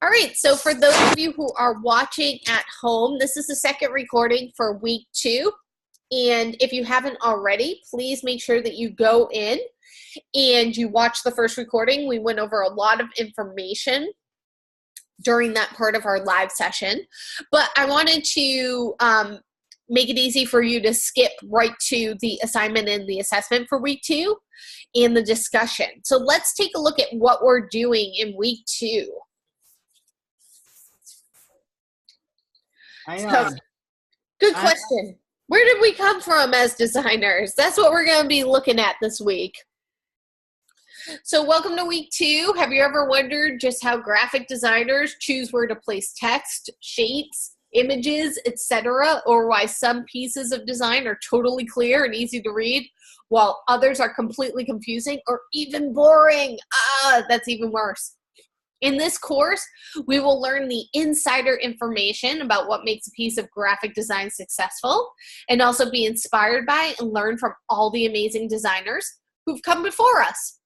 All right, so for those of you who are watching at home, this is the second recording for week 2. And if you haven't already, please make sure that you go in and you watch the first recording. We went over a lot of information during that part of our live session. But I wanted to make it easy for you to skip right to the assignment and the assessment for week 2 and the discussion. So let's take a look at what we're doing in week 2. Good question. Where did we come from as designers? That's what we're going to be looking at this week. So welcome to week 2. Have you ever wondered just how graphic designers choose where to place text, shapes, images, etc., or why some pieces of design are totally clear and easy to read while others are completely confusing or even boring? That's even worse. In this course, we will learn the insider information about what makes a piece of graphic design successful and also be inspired by and learn from all the amazing designers who've come before us.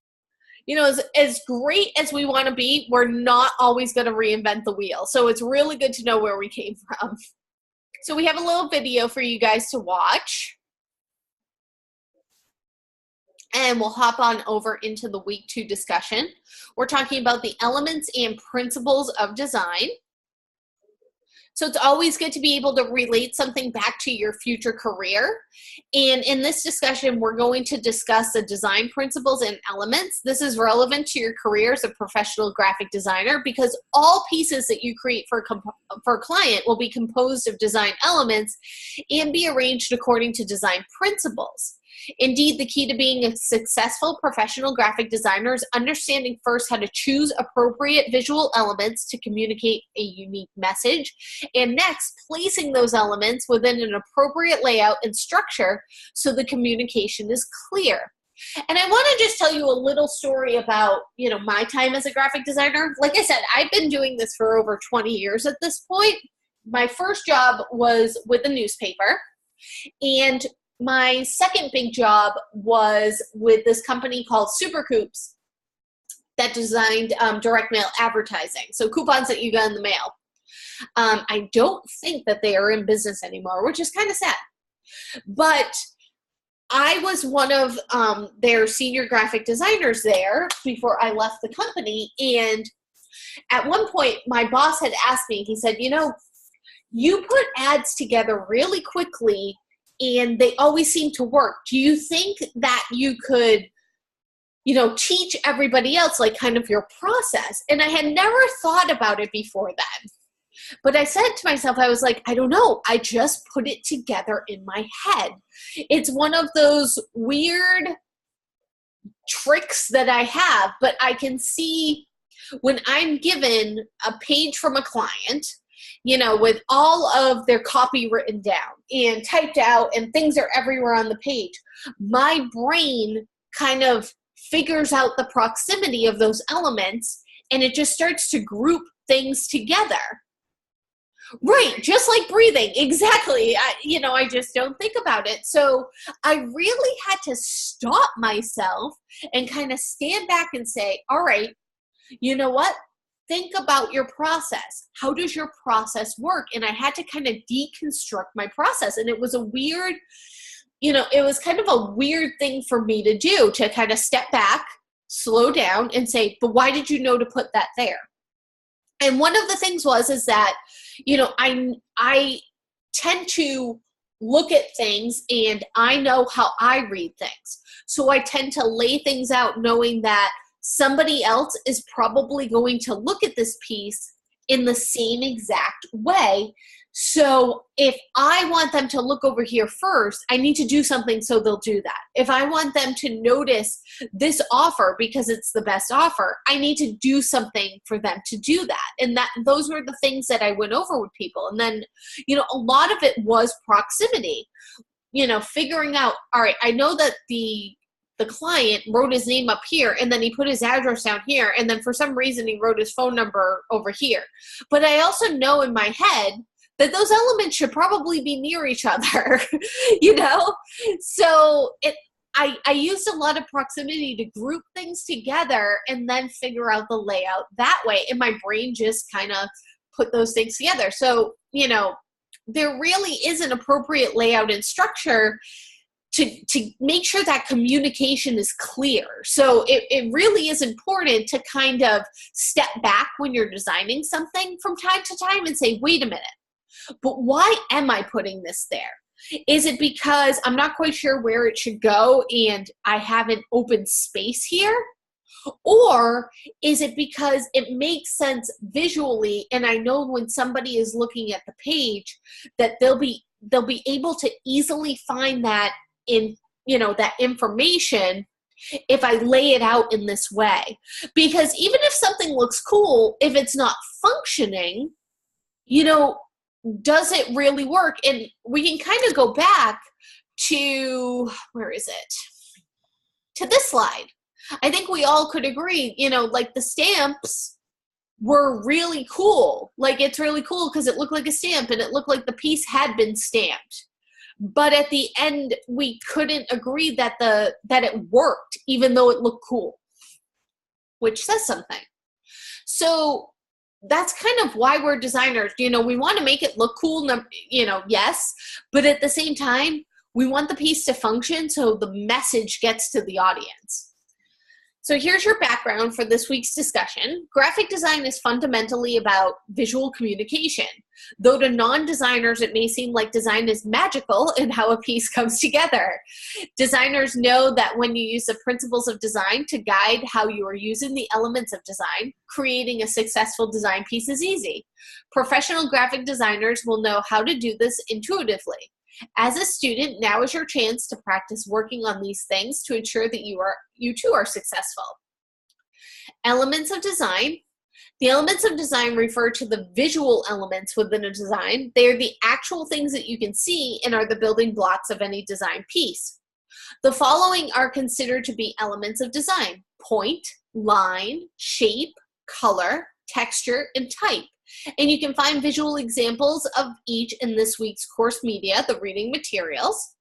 You know, as great as we want to be, we're not always going to reinvent the wheel. So it's really good to know where we came from. So we have a little video for you guys to watch. And we'll hop on over into the week 2 discussion. We're talking about the elements and principles of design. So it's always good to be able to relate something back to your future career. And in this discussion, we're going to discuss the design principles and elements. This is relevant to your career as a professional graphic designer because all pieces that you create for a client will be composed of design elements and be arranged according to design principles. Indeed, the key to being a successful professional graphic designer is understanding first how to choose appropriate visual elements to communicate a unique message, and next, placing those elements within an appropriate layout and structure so the communication is clear. And I want to just tell you a little story about, my time as a graphic designer. Like I said, I've been doing this for over 20 years at this point. My first job was with a newspaper, and my second big job was with this company called Supercoops that designed direct mail advertising. So coupons that you got in the mail. I don't think that they are in business anymore, which is kind of sad. But I was one of their senior graphic designers there before I left the company. And at one point, my boss had asked me, he said, you put ads together really quickly and they always seem to work. Do you think that you could, teach everybody else, like kind of your process? And I had never thought about it before then. But I said to myself, I was like, I don't know. I just put it together in my head. It's one of those weird tricks that I have, but I can see when I'm given a page from a client, with all of their copy written down and typed out and things are everywhere on the page, my brain kind of figures out the proximity of those elements and it just starts to group things together. Right, just like breathing, exactly. I just don't think about it. So I really had to stop myself and kind of stand back and say, all right, you know what? Think about your process. How does your process work? And I had to kind of deconstruct my process. And it was a weird, it was kind of a weird thing for me to do, to kind of step back, slow down and say, but why did you know to put that there? And one of the things is that, I tend to look at things and I know how I read things. So I tend to lay things out knowing that somebody else is probably going to look at this piece in the same exact way. So if I want them to look over here first, I need to do something so they'll do that. If I want them to notice this offer because it's the best offer, I need to do something for them to do that. And those were the things that I went over with people. And then, a lot of it was proximity, figuring out, all right, I know that the client wrote his name up here and then he put his address down here. And then for some reason he wrote his phone number over here. But I also know in my head that those elements should probably be near each other, So I used a lot of proximity to group things together and then figure out the layout that way. And my brain just kind of put those things together. So, you know, there really is an appropriate layout and structure to make sure that communication is clear. So it really is important to kind of step back when you're designing something from time to time and say, wait a minute, but why am I putting this there? Is it because I'm not quite sure where it should go and I have an open space here? Or is it because it makes sense visually and I know when somebody is looking at the page that they'll be able to easily find that in, you know, that information if I lay it out in this way? Because even if something looks cool, if it's not functioning, you know, does it really work? And we can kind of go back to, where is it? To this slide. I think we all could agree, you know, like the stamps were really cool. Like it's really cool because it looked like a stamp and it looked like the piece had been stamped. But at the end, we couldn't agree that it worked, even though it looked cool, which says something. So that's kind of why we're designers. You know, we want to make it look cool, you know, yes, but at the same time, we want the piece to function so the message gets to the audience. So here's your background for this week's discussion. Graphic design is fundamentally about visual communication. Though to non-designers, it may seem like design is magical in how a piece comes together. Designers know that when you use the principles of design to guide how you are using the elements of design, creating a successful design piece is easy. Professional graphic designers will know how to do this intuitively. As a student, now is your chance to practice working on these things to ensure that you too are successful. Elements of design. The elements of design refer to the visual elements within a design. They are the actual things that you can see and are the building blocks of any design piece. The following are considered to be elements of design: point, line, shape, color, texture, and type. And you can find visual examples of each in this week's course media, the reading materials.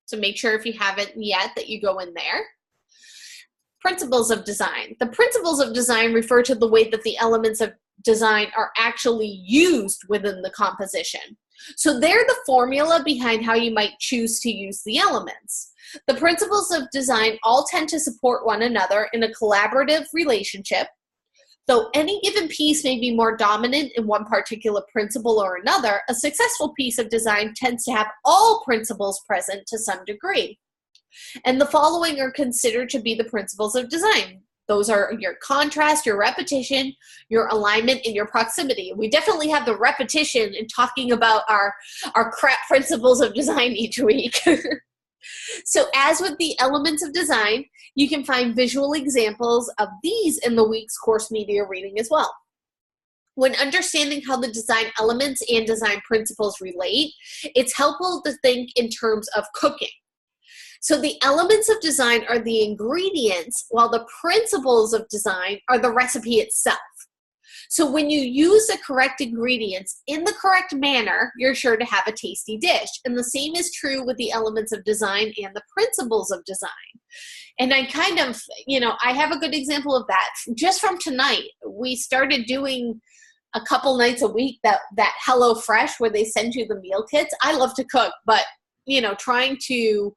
So make sure if you haven't yet that you go in there. Principles of design. The principles of design refer to the way that the elements of design are actually used within the composition. So they're the formula behind how you might choose to use the elements. The principles of design all tend to support one another in a collaborative relationship. Though any given piece may be more dominant in one particular principle or another, a successful piece of design tends to have all principles present to some degree. And the following are considered to be the principles of design. Those are your contrast, your repetition, your alignment, and your proximity. We definitely have the repetition in talking about our crap principles of design each week. So as with the elements of design, you can find visual examples of these in the week's course media reading as well. When understanding how the design elements and design principles relate, it's helpful to think in terms of cooking. So the elements of design are the ingredients, while the principles of design are the recipe itself. So when you use the correct ingredients in the correct manner, you're sure to have a tasty dish. And the same is true with the elements of design and the principles of design. And I kind of, you know, I have a good example of that. Just from tonight, we started doing a couple nights a week that HelloFresh where they send you the meal kits. I love to cook, but, you know, trying to,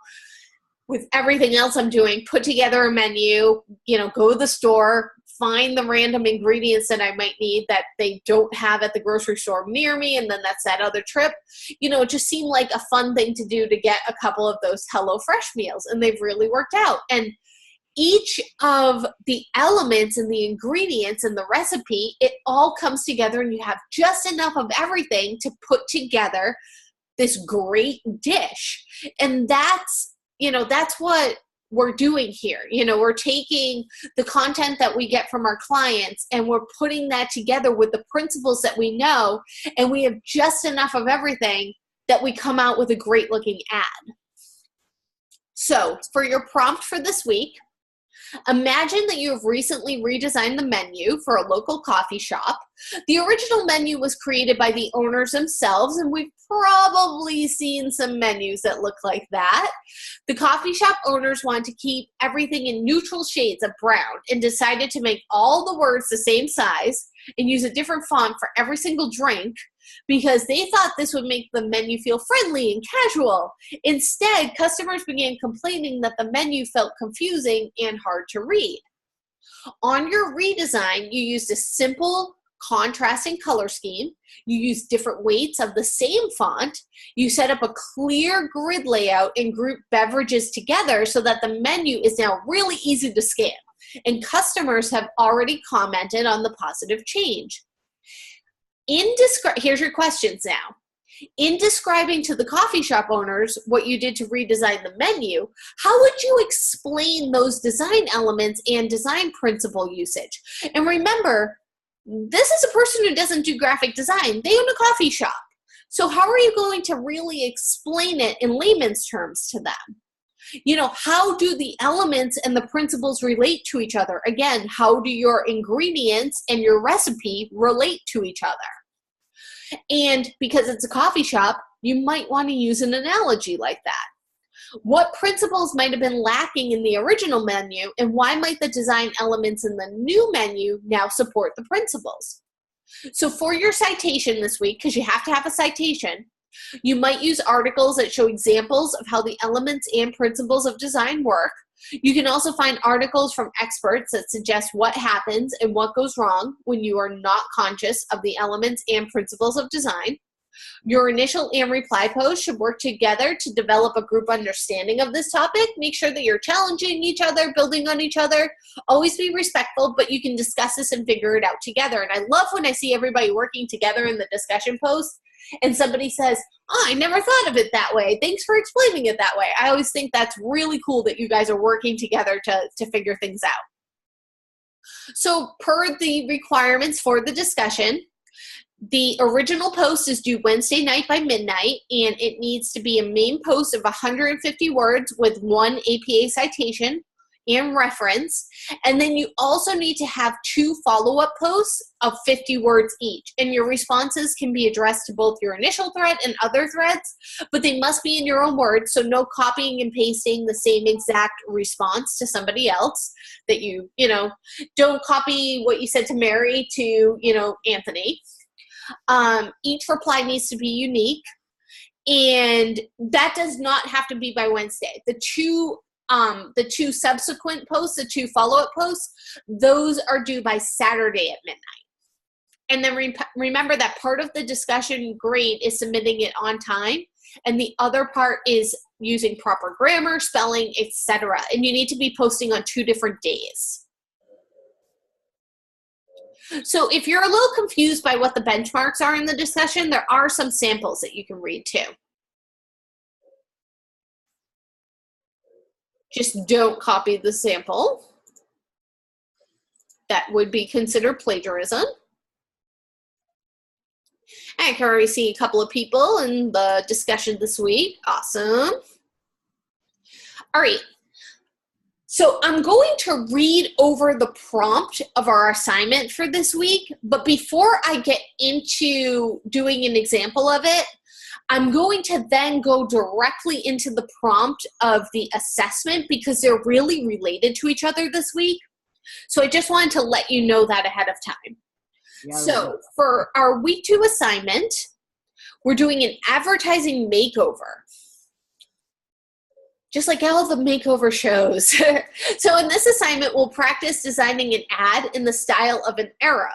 with everything else I'm doing, put together a menu, you know, go to the store, find the random ingredients that I might need that they don't have at the grocery store near me, and then that's that other trip. You know, it just seemed like a fun thing to do to get a couple of those HelloFresh meals, and they've really worked out. And each of the elements and the ingredients in the recipe, it all comes together and you have just enough of everything to put together this great dish. And that's, you know, that's what we're doing here. You know, we're taking the content that we get from our clients and we're putting that together with the principles that we know, and we have just enough of everything that we come out with a great looking ad. So for your prompt for this week, Imagine that you have recently redesigned the menu for a local coffee shop. The original menu was created by the owners themselves, and we've probably seen some menus that look like that. The coffee shop owners wanted to keep everything in neutral shades of brown and decided to make all the words the same size and use a different font for every single drink because they thought this would make the menu feel friendly and casual. Instead, customers began complaining that the menu felt confusing and hard to read. On your redesign, you used a simple contrasting color scheme. You used different weights of the same font. You set up a clear grid layout and grouped beverages together so that the menu is now really easy to scan. And customers have already commented on the positive change. Here's your questions now. In describing to the coffee shop owners what you did to redesign the menu, how would you explain those design elements and design principle usage? And remember, this is a person who doesn't do graphic design. They own a coffee shop. So how are you going to really explain it in layman's terms to them? You know, how do the elements and the principles relate to each other? Again, how do your ingredients and your recipe relate to each other? And because it's a coffee shop, you might want to use an analogy like that. What principles might have been lacking in the original menu, and why might the design elements in the new menu now support the principles? So for your citation this week, because you have to have a citation, you might use articles that show examples of how the elements and principles of design work. You can also find articles from experts that suggest what happens and what goes wrong when you are not conscious of the elements and principles of design. Your initial and reply posts should work together to develop a group understanding of this topic. Make sure that you're challenging each other, building on each other. Always be respectful, but you can discuss this and figure it out together. And I love when I see everybody working together in the discussion post and somebody says, oh, I never thought of it that way. Thanks for explaining it that way. I always think that's really cool that you guys are working together to figure things out. So per the requirements for the discussion, the original post is due Wednesday night by midnight, and it needs to be a main post of 150 words with 1 APA citation and reference. And then you also need to have 2 follow-up posts of 50 words each. And your responses can be addressed to both your initial thread and other threads, but they must be in your own words, so no copying and pasting the same exact response to somebody else that you don't copy what you said to Mary to, Anthony. Each reply needs to be unique, and that does not have to be by Wednesday. The two subsequent posts, the 2 follow-up posts, those are due by Saturday at midnight. And then remember that part of the discussion grade is submitting it on time, and the other part is using proper grammar, spelling, etc. And you need to be posting on 2 different days. So if you're a little confused by what the benchmarks are in the discussion, there are some samples that you can read too. Just don't copy the sample. That would be considered plagiarism. I can already see a couple of people in the discussion this week. Awesome. All right. So I'm going to read over the prompt of our assignment for this week, but before I get into doing an example of it, I'm going to then go directly into the prompt of the assessment because they're really related to each other this week. So I just wanted to let you know that ahead of time. Yeah, so for our week 2 assignment, we're doing an advertising makeover. Just like all the makeover shows. So in this assignment, we'll practice designing an ad in the style of an era.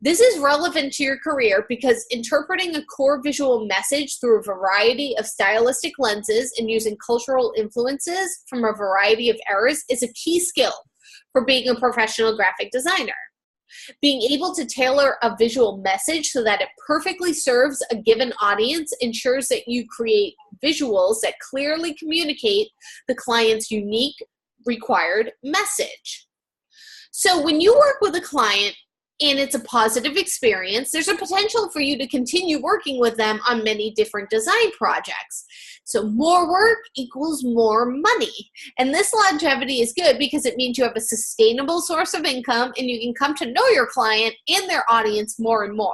This is relevant to your career because interpreting a core visual message through a variety of stylistic lenses and using cultural influences from a variety of eras is a key skill for being a professional graphic designer. Being able to tailor a visual message so that it perfectly serves a given audience ensures that you create visuals that clearly communicate the client's unique required message. So when you work with a client, and it's a positive experience, there's a potential for you to continue working with them on many different design projects. So more work equals more money. And this longevity is good because it means you have a sustainable source of income and you can come to know your client and their audience more and more.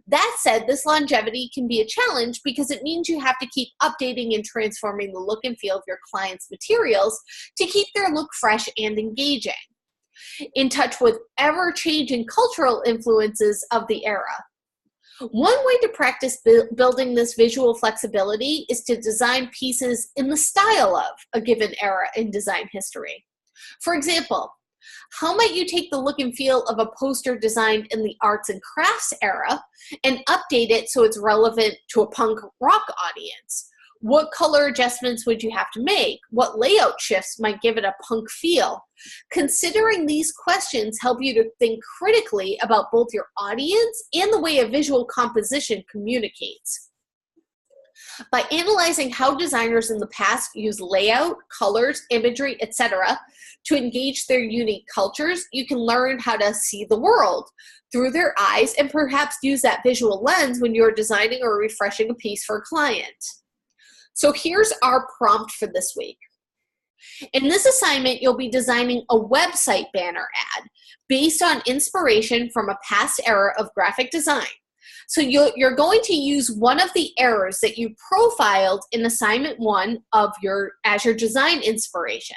That said, this longevity can be a challenge because it means you have to keep updating and transforming the look and feel of your clients' materials to keep their look fresh and engaging, in touch with ever-changing cultural influences of the era. One way to practice building this visual flexibility is to design pieces in the style of a given era in design history. For example, how might you take the look and feel of a poster designed in the arts and crafts era and update it so it's relevant to a punk rock audience? What color adjustments would you have to make? What layout shifts might give it a punk feel? Considering these questions help you to think critically about both your audience and the way a visual composition communicates. By analyzing how designers in the past use layout, colors, imagery, etc. to engage their unique cultures, you can learn how to see the world through their eyes and perhaps use that visual lens when you're designing or refreshing a piece for a client. So here's our prompt for this week. In this assignment, you'll be designing a website banner ad based on inspiration from a past era of graphic design. So you're going to use one of the errors that you profiled in assignment 1 of your design inspiration.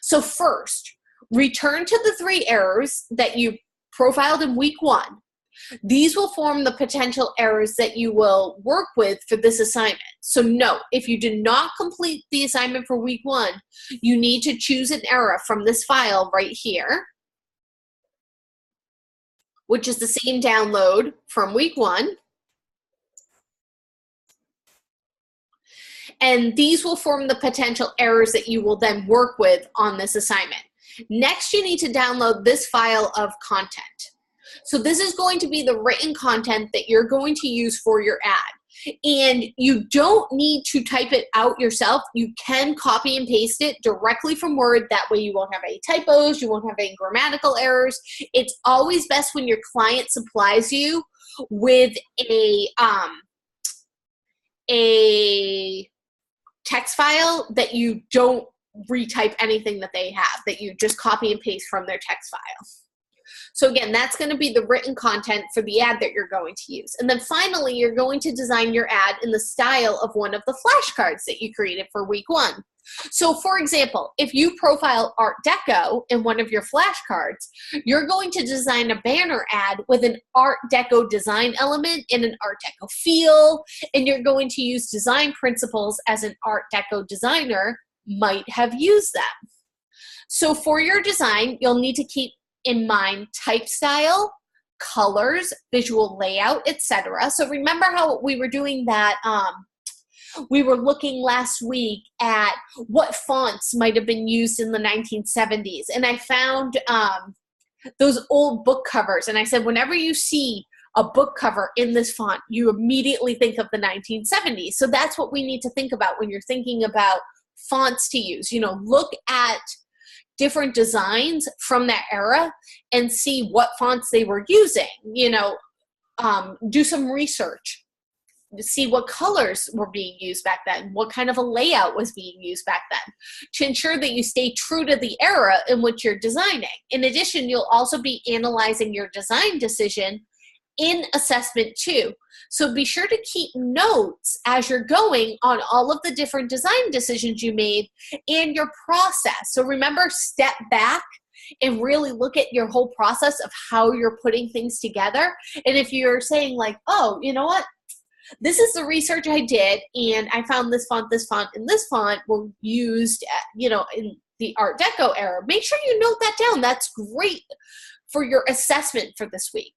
So first, return to the 3 errors that you profiled in week 1. These will form the potential errors that you will work with for this assignment. So note, if you do not complete the assignment for week 1, you need to choose an error from this file right here, which is the same download from week 1. And these will form the potential errors that you will then work with on this assignment. Next, you need to download this file of content. So this is going to be the written content that you're going to use for your ad. And you don't need to type it out yourself. You can copy and paste it directly from Word. That way you won't have any typos, you won't have any grammatical errors. It's always best when your client supplies you with a text file that you don't retype anything that they have, that you just copy and paste from their text file. So again, that's going to be the written content for the ad that you're going to use. And then finally, you're going to design your ad in the style of one of the flashcards that you created for week 1. So for example, if you profile Art Deco in one of your flashcards, you're going to design a banner ad with an Art Deco design element and an Art Deco feel, and you're going to use design principles as an Art Deco designer might have used them. So for your design, you'll need to keep in mind type style, colors, visual layout, etc. So remember how we were doing that, we were looking last week at what fonts might have been used in the 1970s. And I found those old book covers. And I said, whenever you see a book cover in this font, you immediately think of the 1970s. So that's what we need to think about when you're thinking about fonts to use. You know, look at different designs from that era and see what fonts they were using. You know, do some research, see what colors were being used back then, what kind of a layout was being used back then, to ensure that you stay true to the era in which you're designing. In addition, you'll also be analyzing your design decision in assessment 2. So be sure to keep notes as you're going on all of the different design decisions you made and your process. So remember, step back and really look at your whole process of how you're putting things together. And if you're saying like, oh, you know what? This is the research I did, and I found this font, and this font were used, you know, in the Art Deco era. Make sure you note that down. That's great for your assessment for this week.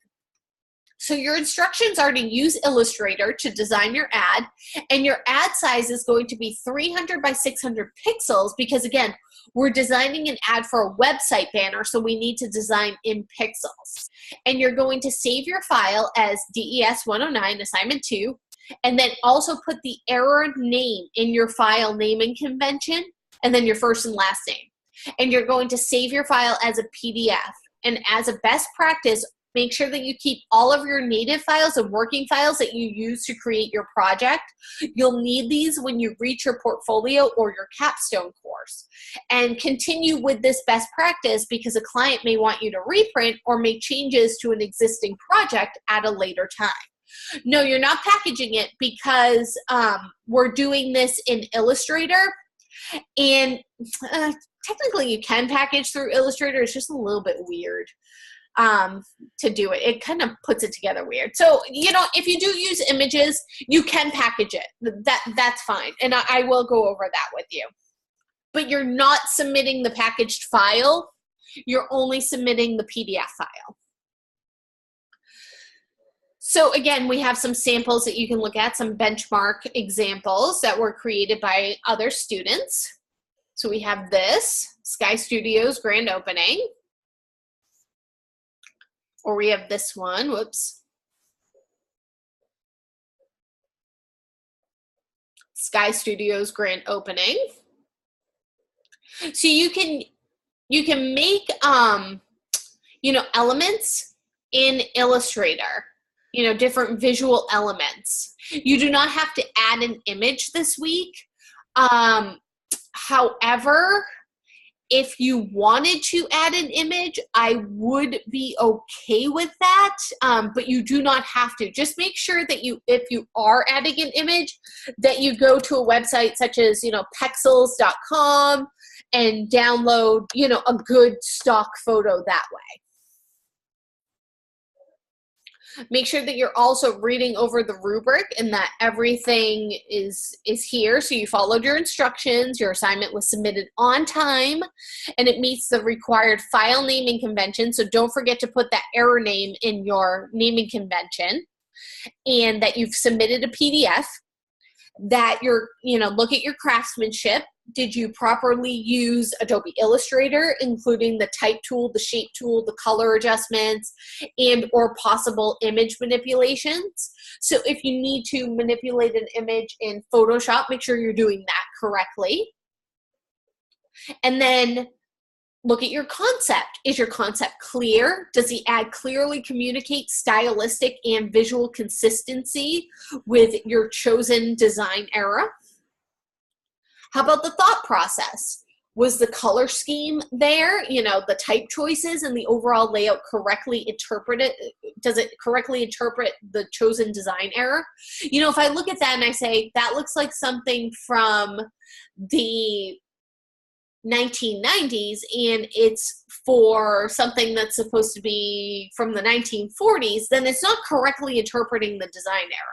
So your instructions are to use Illustrator to design your ad, and your ad size is going to be 300 by 600 pixels because, again, we're designing an ad for a website banner, so we need to design in pixels. And you're going to save your file as DES 109 assignment 2, and then also put the error name in your file naming convention, and then your first and last name. And you're going to save your file as a PDF. And as a best practice, make sure that you keep all of your native files and working files that you use to create your project. You'll need these when you reach your portfolio or your capstone course. And continue with this best practice because a client may want you to reprint or make changes to an existing project at a later time. No, you're not packaging it because we're doing this in Illustrator. And technically you can package through Illustrator. It's just a little bit weird to do it. It kind of puts it together weird. So, you know, if you do use images, you can package it. That's fine. And I will go over that with you. But you're not submitting the packaged file. You're only submitting the PDF file. So again, we have some samples that you can look at, some benchmark examples that were created by other students. So we have this, Sky Studios grand opening. Or we have this one, whoops. Sky Studios grand opening. So you can make, you know, elements in Illustrator. You know, different visual elements. You do not have to add an image this week. However, if you wanted to add an image, I would be okay with that, but you do not have to. Just make sure that if you are adding an image, that you go to a website such as, you know, Pexels.com and download, you know, a good stock photo that way. Make sure that you're also reading over the rubric and that everything is here. So you followed your instructions, your assignment was submitted on time, and it meets the required file naming convention. So don't forget to put that error name in your naming convention, and that you've submitted a PDF, that you're, you know, look at your craftsmanship. Did you properly use Adobe Illustrator, including the type tool, the shape tool, the color adjustments, and or possible image manipulations? So if you need to manipulate an image in Photoshop, make sure you're doing that correctly. And then look at your concept. Is your concept clear? Does the ad clearly communicate stylistic and visual consistency with your chosen design era? How about the thought process? Was the color scheme there? You know, the type choices and the overall layout correctly interpreted? Does it correctly interpret the chosen design era? You know, if I look at that and I say, that looks like something from the 1990s and it's for something that's supposed to be from the 1940s, then it's not correctly interpreting the design era.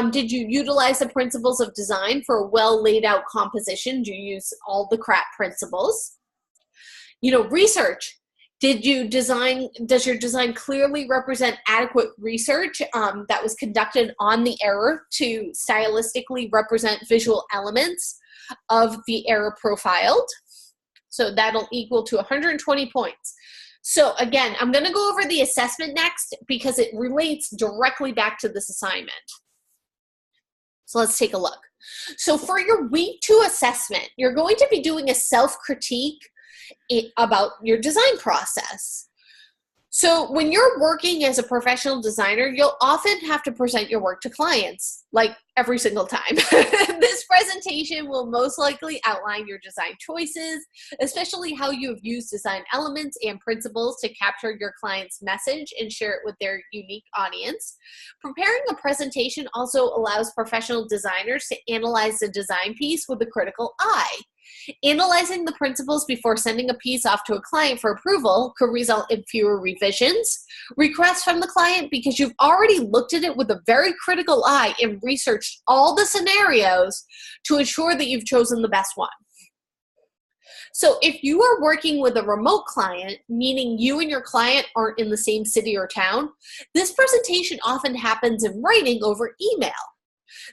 Did you utilize the principles of design for a well laid out composition? Do you use all the CRAP principles? You know, research. Does your design clearly represent adequate research that was conducted on the error to stylistically represent visual elements of the error profiled? So that'll equal to 120 points. So again, I'm going to go over the assessment next because it relates directly back to this assignment. So let's take a look. So for your week 2 assessment, you're going to be doing a self-critique about your design process. So when you're working as a professional designer, you'll often have to present your work to clients, like every single time. This presentation will most likely outline your design choices, especially how you have used design elements and principles to capture your client's message and share it with their unique audience. Preparing a presentation also allows professional designers to analyze the design piece with a critical eye. Analyzing the principles before sending a piece off to a client for approval could result in fewer revisions, requests from the client because you've already looked at it with a very critical eye and researched all the scenarios to ensure that you've chosen the best one. So if you are working with a remote client, meaning you and your client aren't in the same city or town, this presentation often happens in writing over email.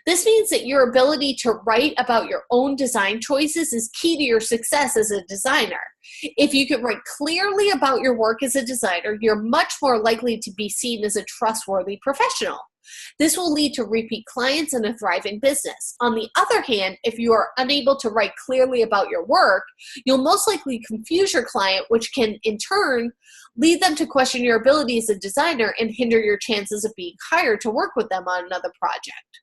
This means that your ability to write about your own design choices is key to your success as a designer. If you can write clearly about your work as a designer, you're much more likely to be seen as a trustworthy professional. This will lead to repeat clients and a thriving business. On the other hand, if you are unable to write clearly about your work, you'll most likely confuse your client, which can in turn lead them to question your ability as a designer and hinder your chances of being hired to work with them on another project.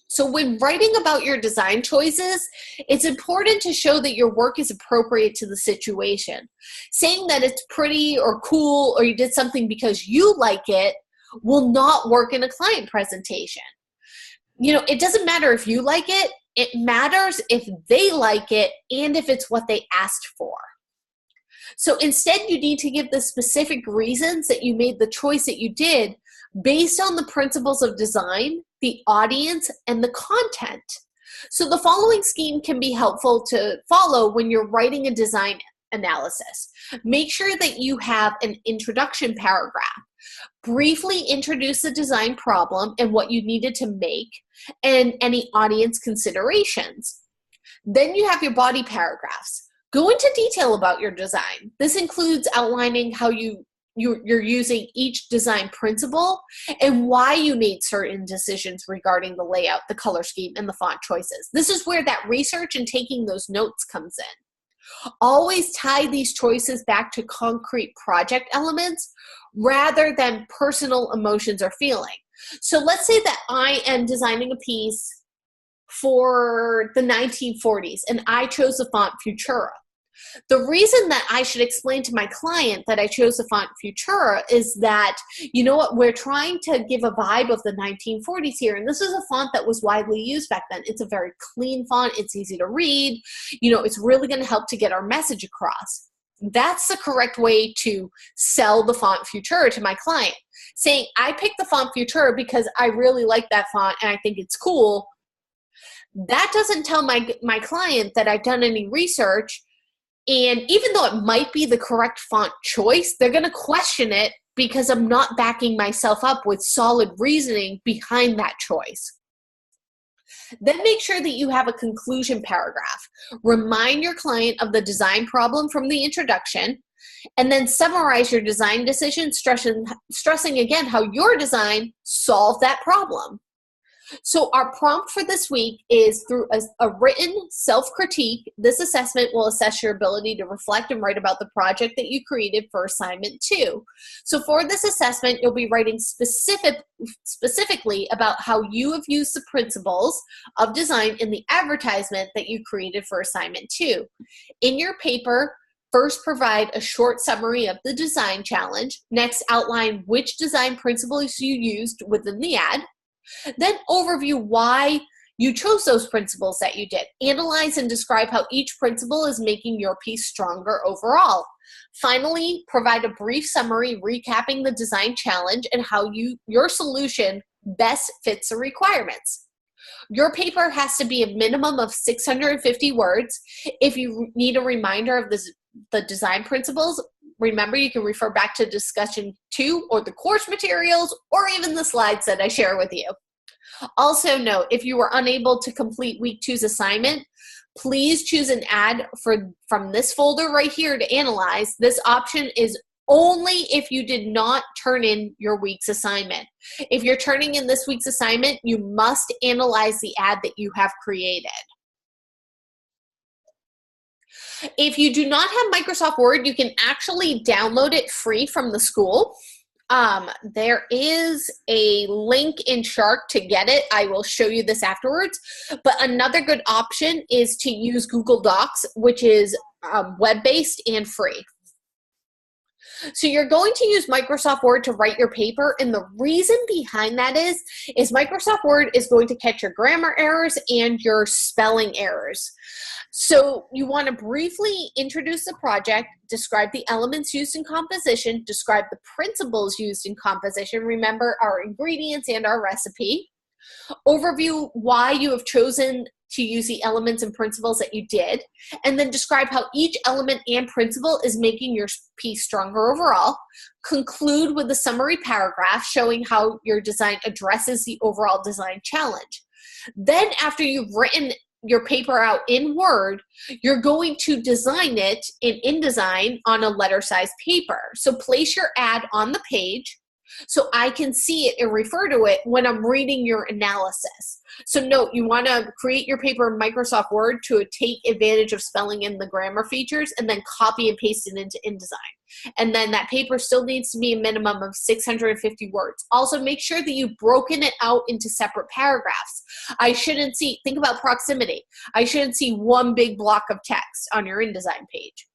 So when writing about your design choices, it's important to show that your work is appropriate to the situation. Saying that it's pretty or cool or you did something because you like it will not work in a client presentation. You know, it doesn't matter if you like it, it matters if they like it and if it's what they asked for. So instead, you need to give the specific reasons that you made the choice that you did based on the principles of design, the audience, and the content. So the following scheme can be helpful to follow when you're writing a design analysis. Make sure that you have an introduction paragraph. Briefly introduce the design problem and what you needed to make and any audience considerations. Then you have your body paragraphs. Go into detail about your design. This includes outlining how you're using each design principle and why you made certain decisions regarding the layout, the color scheme, and the font choices. This is where that research and taking those notes comes in. Always tie these choices back to concrete project elements rather than personal emotions or feeling. So let's say that I am designing a piece for the 1940s and I chose the font Futura. The reason that I should explain to my client that I chose the font Futura is that, you know what, we're trying to give a vibe of the 1940s here, and this is a font that was widely used back then. It's a very clean font, it's easy to read, you know, it's really going to help to get our message across. That's the correct way to sell the font Futura to my client. Saying, I picked the font Futura because I really like that font and I think it's cool. That doesn't tell my client that I've done any research. And even though it might be the correct font choice, they're going to question it because I'm not backing myself up with solid reasoning behind that choice. Then make sure that you have a conclusion paragraph. Remind your client of the design problem from the introduction, and then summarize your design decision, stressing again how your design solved that problem. So our prompt for this week is through a written self-critique. This assessment will assess your ability to reflect and write about the project that you created for assignment 2. So for this assessment, you'll be writing specifically about how you have used the principles of design in the advertisement that you created for assignment 2. In your paper, first, provide a short summary of the design challenge. Next, outline which design principles you used within the ad. Then overview why you chose those principles that you did. Analyze and describe how each principle is making your piece stronger overall. Finally, provide a brief summary recapping the design challenge and how your solution best fits the requirements. Your paper has to be a minimum of 650 words. If you need a reminder of the design principles, remember, you can refer back to discussion 2 or the course materials or even the slides that I share with you. Also note, if you were unable to complete week 2's assignment, please choose an ad from this folder right here to analyze. This option is only if you did not turn in your week's assignment. If you're turning in this week's assignment, you must analyze the ad that you have created. If you do not have Microsoft Word, you can actually download it free from the school. There is a link in Shark to get it. I will show you this afterwards. But another good option is to use Google Docs, which is web-based and free. So you're going to use Microsoft Word to write your paper, and the reason behind that is Microsoft Word is going to catch your grammar errors and your spelling errors. So you want to briefly introduce the project, describe the elements used in composition, describe the principles used in composition, remember our ingredients and our recipe, overview why you have chosen to use the elements and principles that you did, and then describe how each element and principle is making your piece stronger overall. Conclude with a summary paragraph showing how your design addresses the overall design challenge. Then after you've written your paper out in Word, you're going to design it in InDesign on a letter-sized paper. So place your ad on the page, so I can see it and refer to it when I'm reading your analysis. So note, you want to create your paper in Microsoft Word to take advantage of spelling and the grammar features, and then copy and paste it into InDesign. And then that paper still needs to be a minimum of 650 words. Also, make sure that you've broken it out into separate paragraphs. I shouldn't see, think about proximity. I shouldn't see one big block of text on your InDesign page.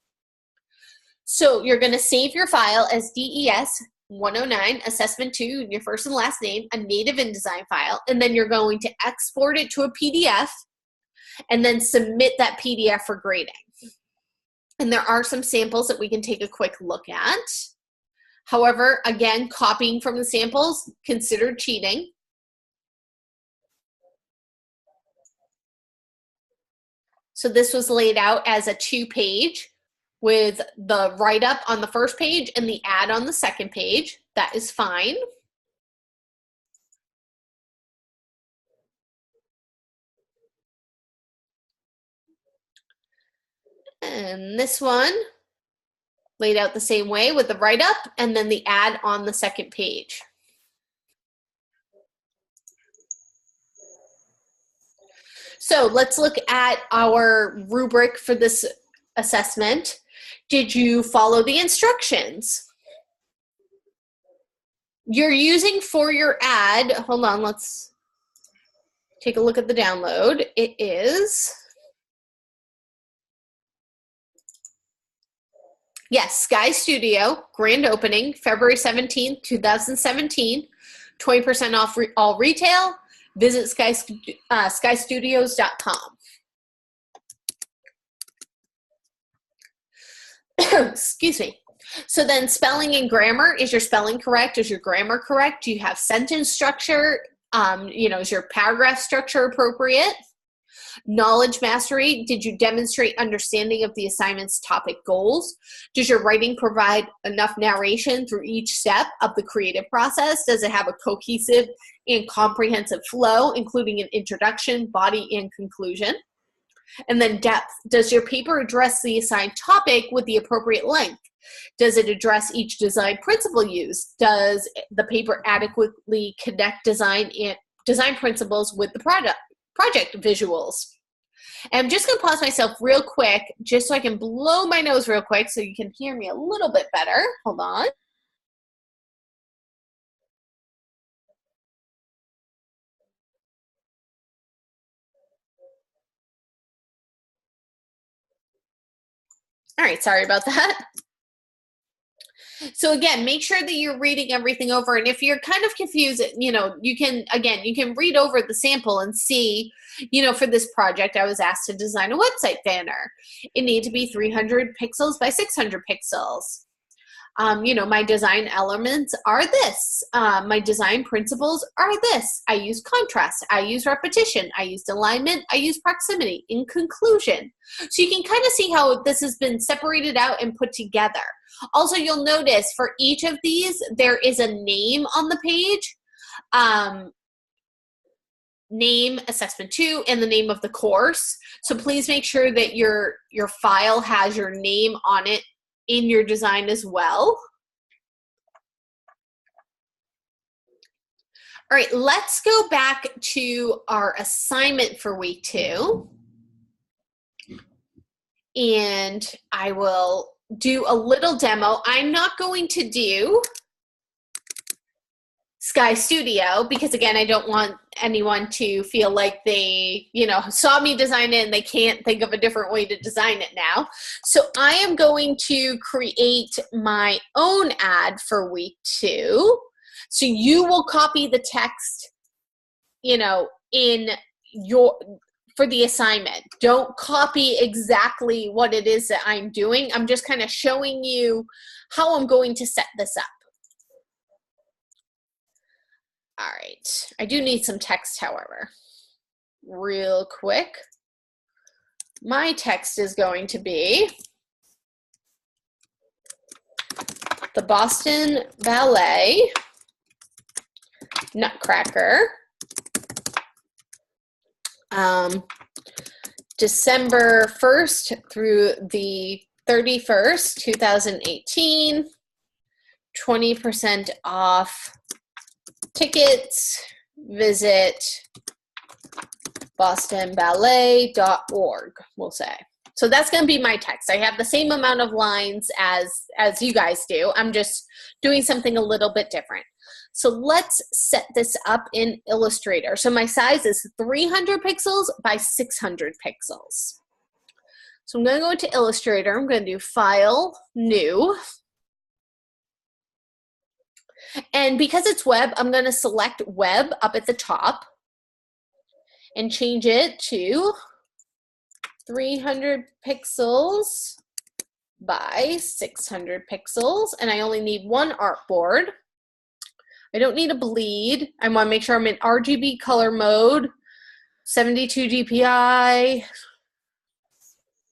So you're going to save your file as DES 109 assessment 2, your first and last name, a native InDesign file, and then you're going to export it to a PDF and then submit that PDF for grading. And there are some samples that we can take a quick look at. However, again, copying from the samples, considered cheating. So this was laid out as a 2-page with the write-up on the first page and the ad on the second page. That is fine. And this one laid out the same way with the write-up and then the ad on the second page. So let's look at our rubric for this assessment. Did you follow the instructions? You're using for your ad, hold on, let's take a look at the download. It is, yes, Sky Studio, grand opening, February 17th, 2017, 20% off all retail. Visit skystudios.com. Excuse me. So then spelling and grammar, is your spelling correct? Is your grammar correct? Do you have sentence structure? Is your paragraph structure appropriate? Knowledge mastery, did you demonstrate understanding of the assignment's topic goals? Does your writing provide enough narration through each step of the creative process? Does it have a cohesive and comprehensive flow, including an introduction, body, and conclusion? And then depth, does your paper address the assigned topic with the appropriate length? Does it address each design principle used? Does the paper adequately connect design principles with the project visuals? And I'm just going to pause myself real quick just so I can blow my nose real quick so you can hear me a little bit better. Hold on. All right, sorry about that. So again, make sure that you're reading everything over. And if you're kind of confused, you can read over the sample and see, for this project, I was asked to design a website banner. It needed to be 300 pixels by 600 pixels. My design elements are this. My design principles are this. I use contrast. I use repetition. I used alignment. I use proximity. In conclusion. So you can kind of see how this has been separated out and put together. Also, you'll notice for each of these, there is a name on the page. Name, assessment 2, and the name of the course. So please make sure that your file has your name on it in your design as well. All right, let's go back to our assignment for week 2. And I will do a little demo. I'm not going to do Sky Studio because, again, I don't want anyone to feel like they, saw me design it and they can't think of a different way to design it now. So I am going to create my own ad for week 2. So you will copy the text, for the assignment. Don't copy exactly what it is that I'm doing. I'm just kind of showing you how I'm going to set this up. All right, I do need some text, however. Real quick. My text is going to be the Boston Ballet Nutcracker, December 1st through the 31st, 2018, 20% off tickets, visit bostonballet.org, we'll say. So that's going to be my text. I have the same amount of lines as you guys do. I'm just doing something a little bit different. So let's set this up in Illustrator. So my size is 300 pixels by 600 pixels. So I'm going to go into Illustrator. I'm going to do File, New. And because it's web, I'm going to select web up at the top and change it to 300 pixels by 600 pixels. And I only need one artboard. I don't need a bleed. I want to make sure I'm in RGB color mode, 72 DPI.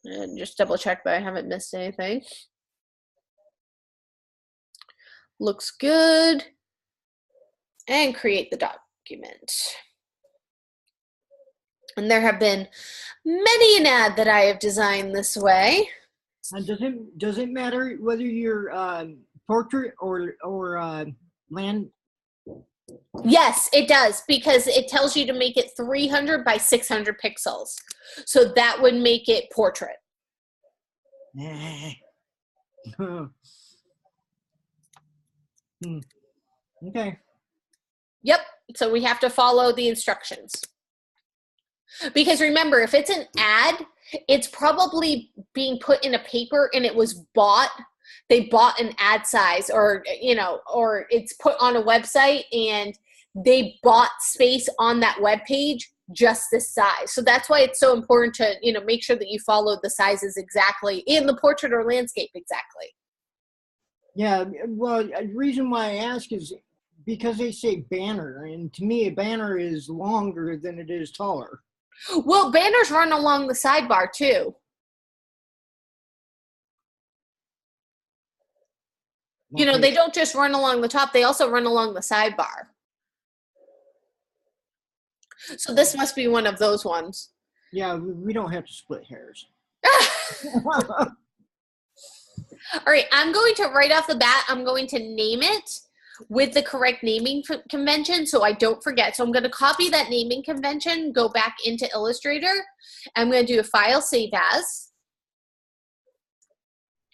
And just double check that I haven't missed anything. Looks good. And create the document. And there have been many an ad that I have designed this way. And does it matter whether you're portrait or land? Yes, it does, because it tells you to make it 300 by 600 pixels. So that would make it portrait. Okay. Yep, so we have to follow the instructions. Because remember, if it's an ad, it's probably being put in a paper and it was bought. They bought an ad size, or, you know, or it's put on a website and they bought space on that web page just this size. So that's why it's so important to, you know, make sure that you follow the sizes exactly in the portrait or landscape exactly. Yeah, well, the reason why I ask is because they say banner, and to me a banner is longer than it is taller. Well, banners run along the sidebar too. You know, they don't just run along the top, they also run along the sidebar. So this must be one of those ones. Yeah, we don't have to split hairs. All right, I'm going to, right off the bat, I'm going to name it with the correct naming convention so I don't forget. So I'm going to copy that naming convention, go back into Illustrator. I'm going to do a File, Save As.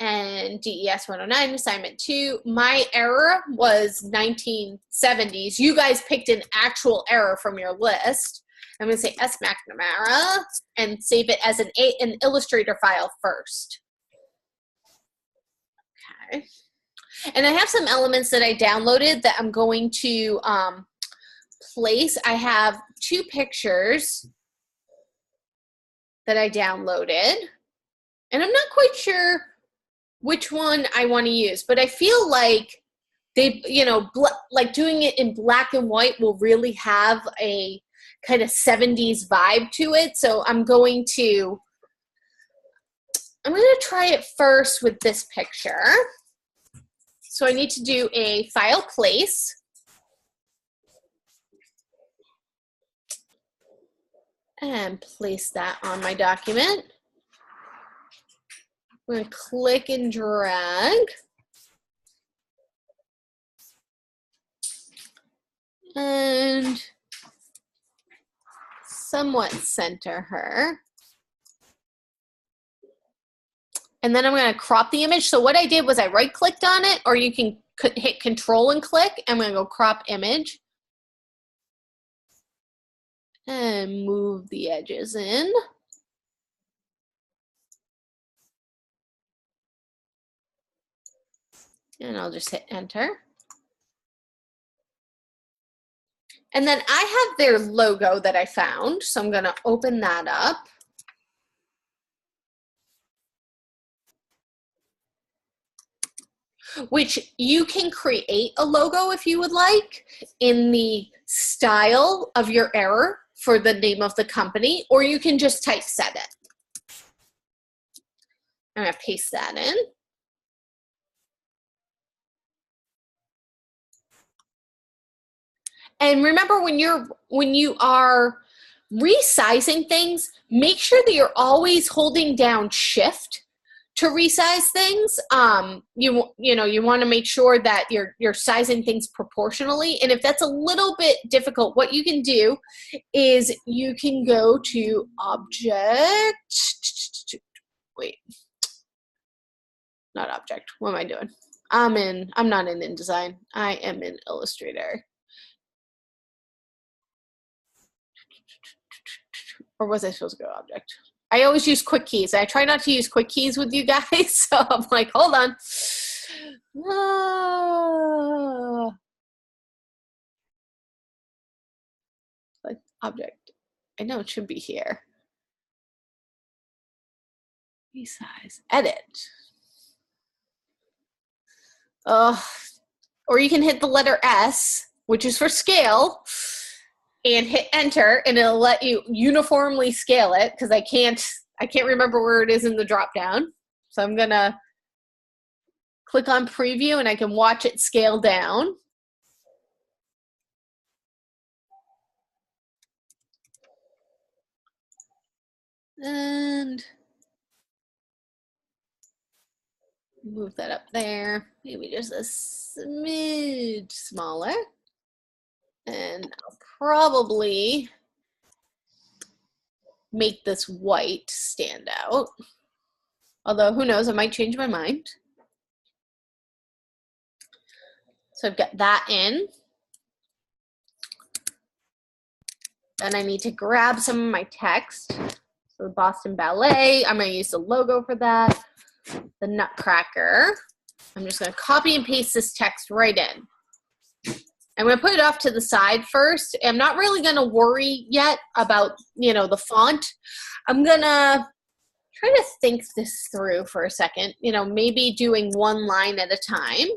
And DES 109, assignment 2. My error was 1970s. You guys picked an actual error from your list. I'm going to say S. McNamara and save it as an Illustrator file first. Okay. And I have some elements that I downloaded that I'm going to place. I have 2 pictures that I downloaded. And I'm not quite sure which one I want to use, but I feel like they, you know, like doing it in black and white will really have a kind of 70s vibe to it. So I'm going to try it first with this picture. So I need to do a file place. And place that on my document. I'm going to click and drag. And somewhat center her. And then I'm going to crop the image. So what I did was I right-clicked on it, or you can hit Control and click. I'm going to go crop image. And move the edges in. And I'll just hit enter. And then I have their logo that I found, so I'm going to open that up. Which you can create a logo if you would like in the style of your error for the name of the company, or you can just typeset it. I'm going to paste that in. And remember, when you are resizing things, make sure that you're always holding down Shift to resize things, you want to make sure that you're sizing things proportionally. And if that's a little bit difficult, what you can do is you can go to object. Wait, not object. What am I doing? I'm not in InDesign. I am in Illustrator. Or was I supposed to go object? I always use quick keys. I try not to use quick keys with you guys. So I'm like, hold on. Like object. I know it should be here. Resize. Edit. Or you can hit the letter S, which is for scale, and hit enter, and it'll let you uniformly scale it, because I can't remember where it is in the drop down. So I'm gonna click on preview and I can watch it scale down. And move that up there, maybe just a smidge smaller. And I'll probably make this white stand out. Although, who knows, I might change my mind. So I've got that in. Then I need to grab some of my text. So the Boston Ballet, I'm going to use the logo for that. The Nutcracker. I'm just going to copy and paste this text right in. I'm going to put it off to the side first. I'm not really going to worry yet about, the font. I'm going to try to think this through for a second, maybe doing one line at a time.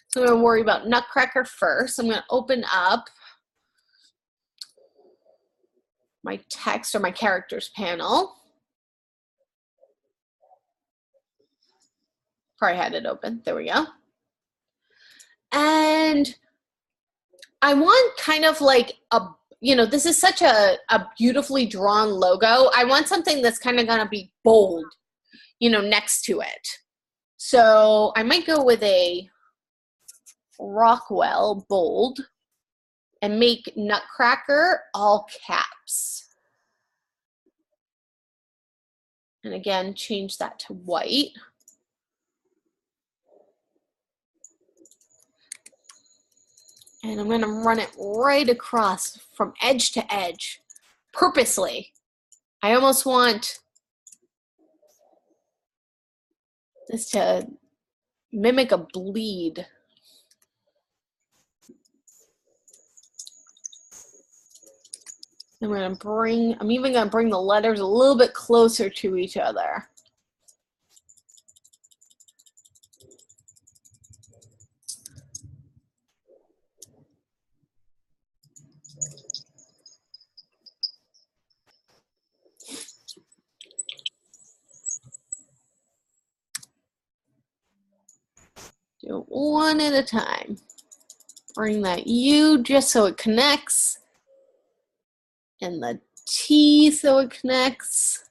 So I'm going to worry about Nutcracker first. I'm going to open up my text or my characters panel. Probably had it open. There we go. And I want kind of like this is such a beautifully drawn logo. I want something that's kind of going to be bold, next to it. So I might go with a Rockwell bold and make Nutcracker all caps. And again, change that to white. And I'm going to run it right across from edge to edge, purposely. I almost want this to mimic a bleed. I'm even going to bring the letters a little bit closer to each other. Do it one at a time. Bring that U just so it connects. And the T so it connects.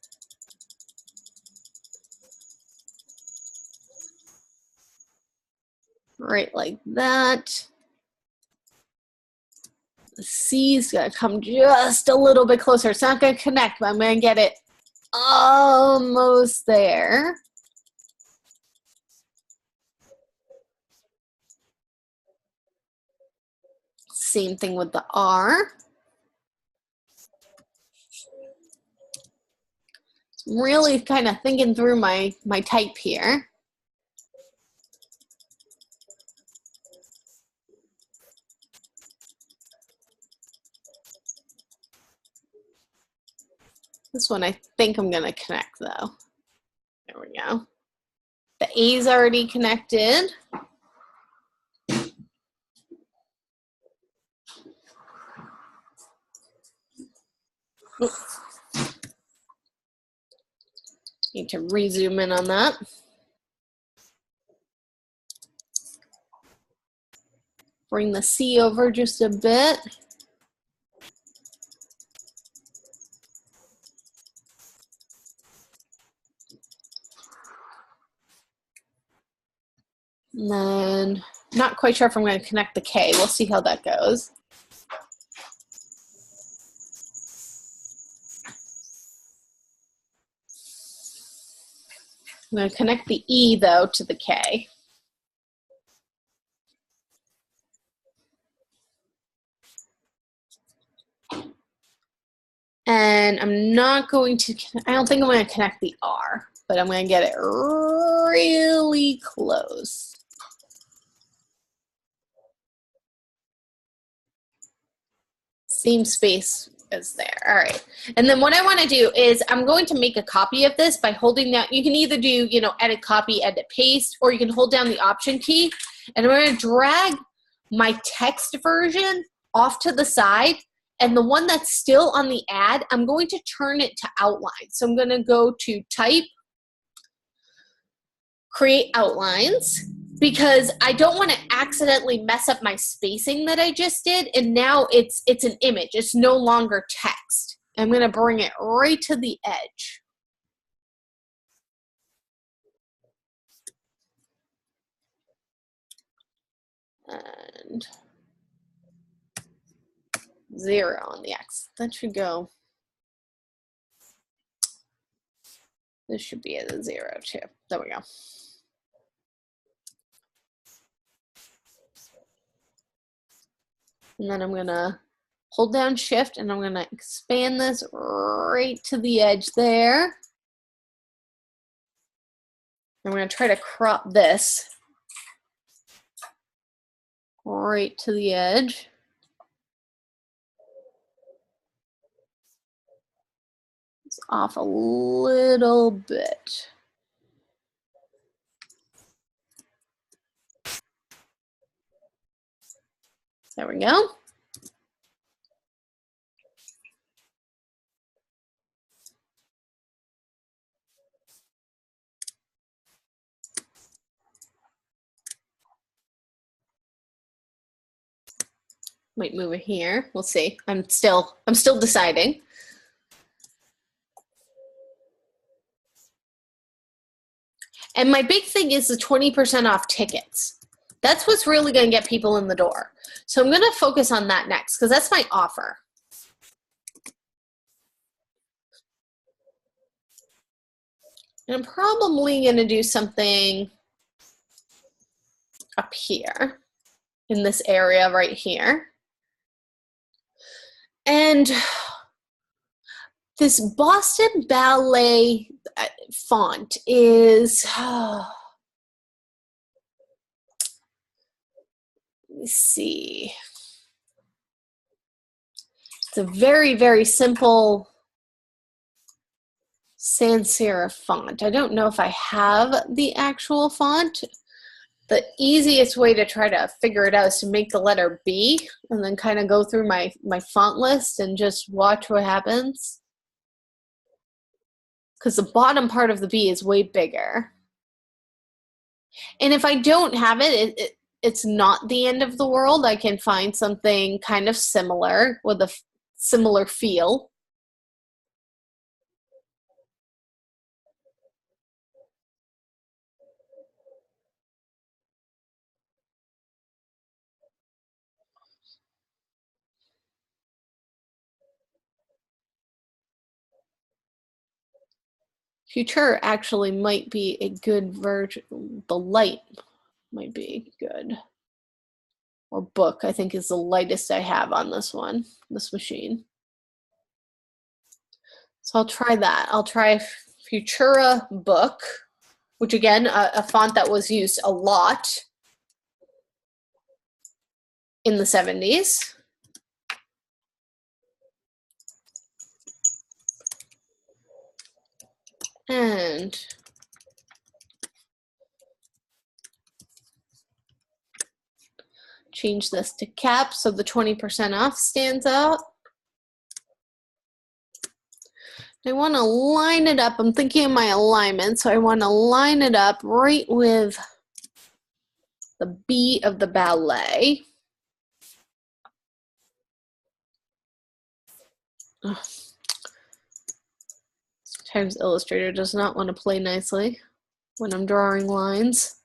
Right like that. The C's gotta come just a little bit closer. It's not gonna connect, but I'm gonna get it almost there. Same thing with the R. I'm really kind of thinking through my type here. This one I think I'm going to connect though. There we go. The A's already connected. Oops. Need to re-zoom in on that. Bring the C over just a bit. And then, not quite sure if I'm going to connect the K. We'll see how that goes. I'm going to connect the E, though, to the K. And I'm not going to, I don't think I'm going to connect the R, but I'm going to get it really close. Same space as there. All right. And then what I want to do is I'm going to make a copy of this by holding down, you can either do, edit copy, edit paste, or you can hold down the option key. And I'm going to drag my text version off to the side. And the one that's still on the ad, I'm going to turn it to outline. So I'm going to go to type, create outlines, because I don't want to accidentally mess up my spacing that I just did. And now it's an image. It's no longer text. I'm going to bring it right to the edge. And 0 on the X. That should go. This should be at a 0 too. There we go. And then I'm gonna hold down Shift and I'm gonna expand this right to the edge there. I'm gonna try to crop this right to the edge. It's off a little bit. There we go. Might move it here. We'll see. I'm still deciding. And my big thing is the 20% off tickets. That's what's really going to get people in the door. So I'm going to focus on that next because that's my offer. And I'm probably going to do something up here in this area right here. And this Boston Ballet font is, let me see. It's a very, very simple sans serif font. I don't know if I have the actual font. The easiest way to try to figure it out is to make the letter B and then kind of go through my font list and just watch what happens. Because the bottom part of the B is way bigger. And if I don't have it, it's not the end of the world. I can find something kind of similar with a similar feel. Futura actually might be a good version. The light might be good. Or book, I think, is the lightest I have on this one, this machine. So I'll try that. I'll try Futura Book, which again, a font that was used a lot in the 70s. And change this to cap so the 20% off stands out. I want to line it up. I'm thinking of my alignment, so I want to line it up right with the B of the ballet. Ugh. Sometimes Illustrator does not want to play nicely when I'm drawing lines.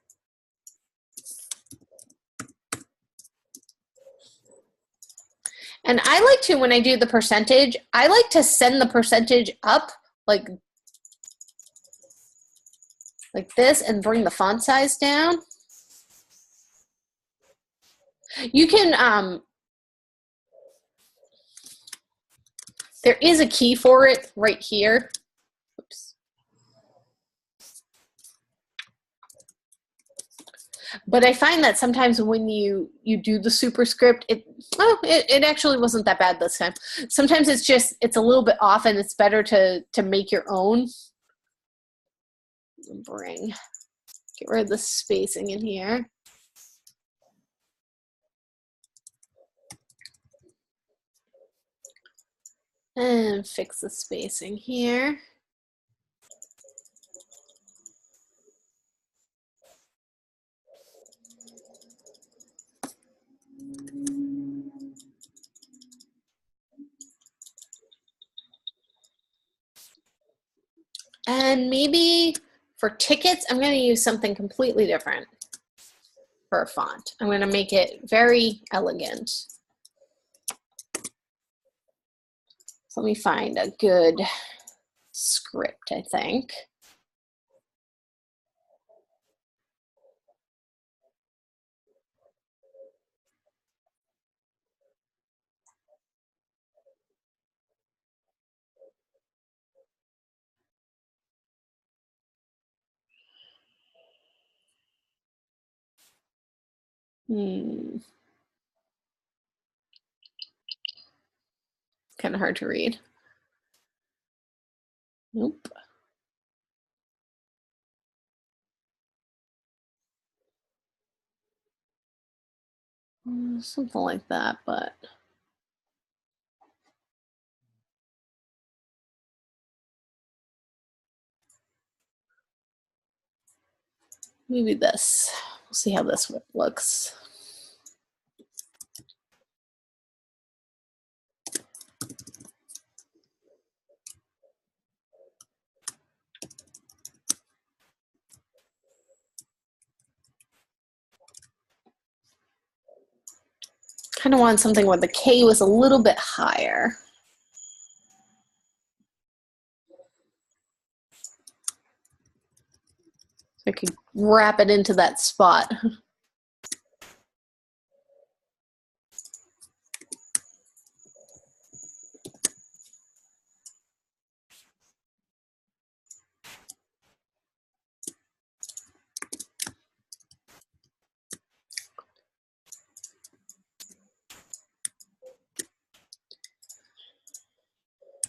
And I like to, when I do the percentage, I like to send the percentage up like this and bring the font size down. You can, there is a key for it right here. Oops. But I find that sometimes when you do the superscript, it actually wasn't that bad this time. Sometimes it's a little bit off, and it's better to make your own. Get rid of the spacing in here. And fix the spacing here. And maybe for tickets, I'm going to use something completely different for a font. I'm going to make it very elegant. So let me find a good script, I think. It's kind of hard to read. Nope. Something like that, but maybe this. We'll see how this looks. Kind of want something where the K was a little bit higher. I could wrap it into that spot.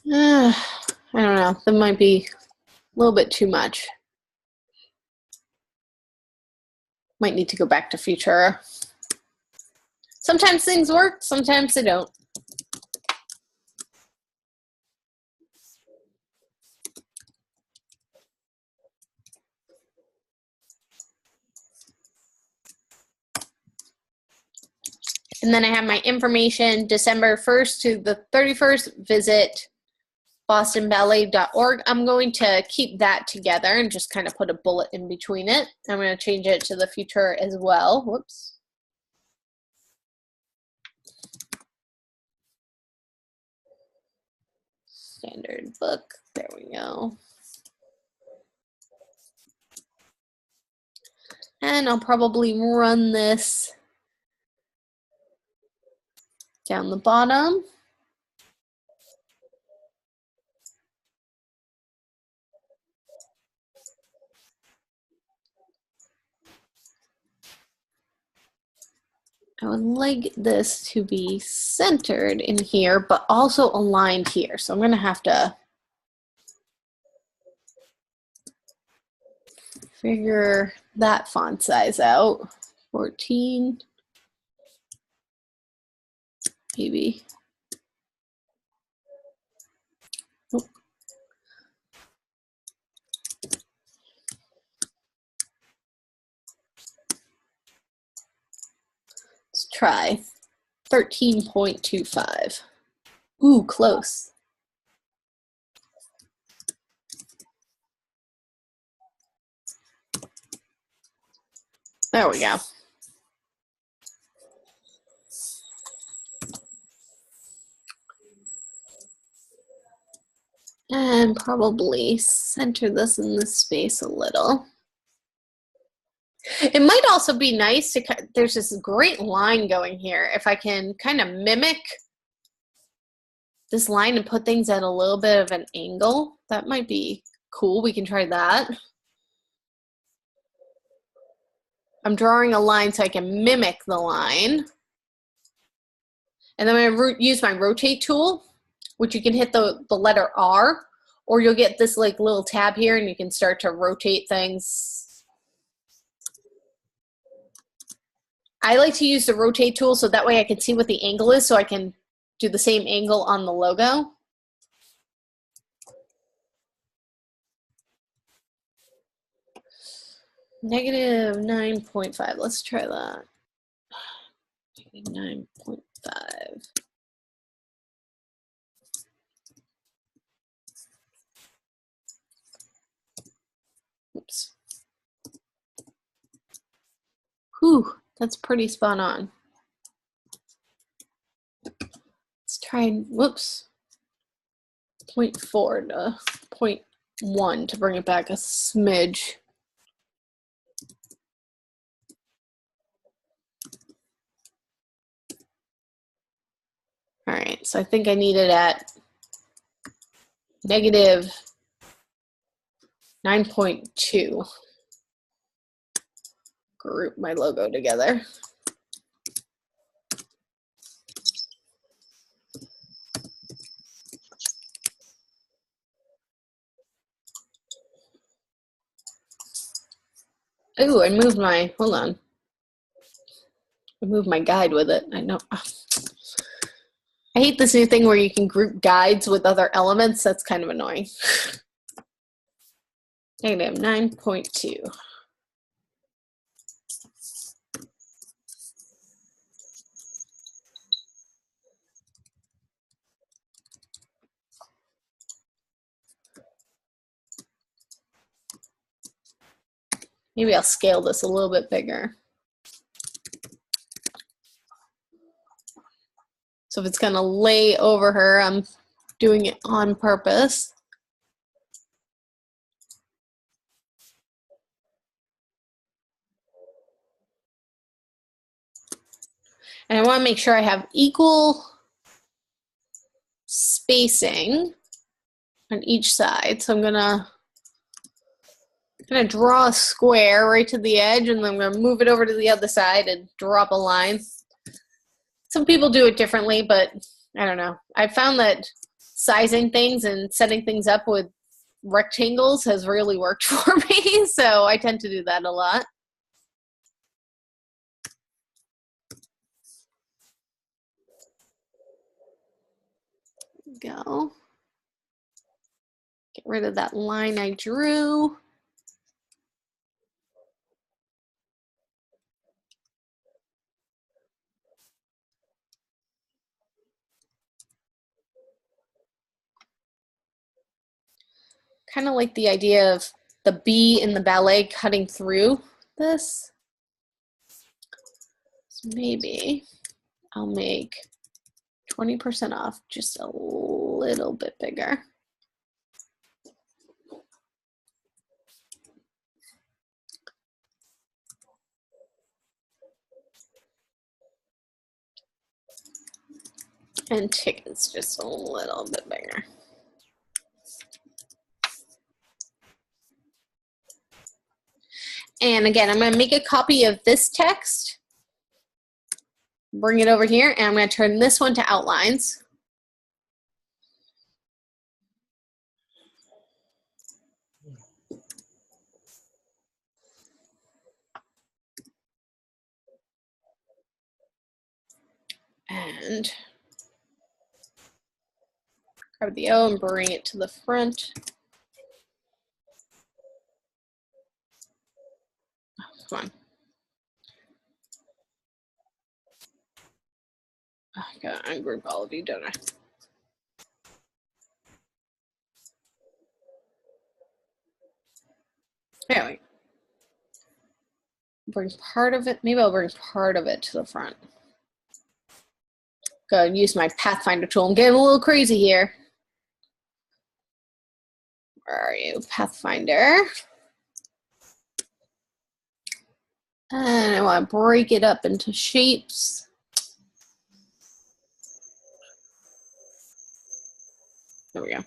I don't know. That might be a little bit too much. Might need to go back to Futura. Sometimes things work, sometimes they don't. And then I have my information, December 1st to the 31st, visit bostonballet.org. I'm going to keep that together and just kind of put a bullet in between it. I'm going to change it to the Futura as well. Whoops. Standard book. There we go. And I'll probably run this down the bottom. I would like this to be centered in here, but also aligned here. So I'm going to have to figure that font size out. 14, maybe. Oh. Let's try 13.25. Ooh, close. There we go. And probably center this in this space a little. It might also be nice to, there's this great line going here. If I can kind of mimic this line and put things at a little bit of an angle, that might be cool. We can try that. I'm drawing a line so I can mimic the line. And then I'm going to use my rotate tool, which you can hit the letter R, or you'll get this like little tab here and you can start to rotate things. I like to use the rotate tool so that way I can see what the angle is, so I can do the same angle on the logo. Negative 9.5. Let's try that. Negative 9.5. Oops. Whew, that's pretty spot on. Let's try, whoops, 0.4 to 0.1 to bring it back a smidge. All right, so I think I need it at negative 9.2. Group my logo together. Ooh, I moved my, hold on. I moved my guide with it. I know. I hate this new thing where you can group guides with other elements. That's kind of annoying. Negative 9.2. Maybe I'll scale this a little bit bigger. So if it's gonna lay over her, I'm doing it on purpose. And I wanna make sure I have equal spacing on each side. So I'm gonna draw a square right to the edge, and then I'm gonna move it over to the other side and drop a line. Some people do it differently, but I don't know. I found that sizing things and setting things up with rectangles has really worked for me, so I tend to do that a lot. Go. Get rid of that line I drew. Kind of like the idea of the bee in the ballet cutting through this. So maybe I'll make 20% off just a little bit bigger. And chickens just a little bit bigger. And again, I'm going to make a copy of this text, bring it over here, and I'm going to turn this one to outlines. And grab the O and bring it to the front. Oh, come on. Oh, I gotta ungroup all of you, don't I? Anyway, bring part of it. Maybe I'll bring part of it to the front. Go and use my Pathfinder tool. I'm getting a little crazy here. Where are you? Pathfinder. And I want to break it up into shapes. There we go.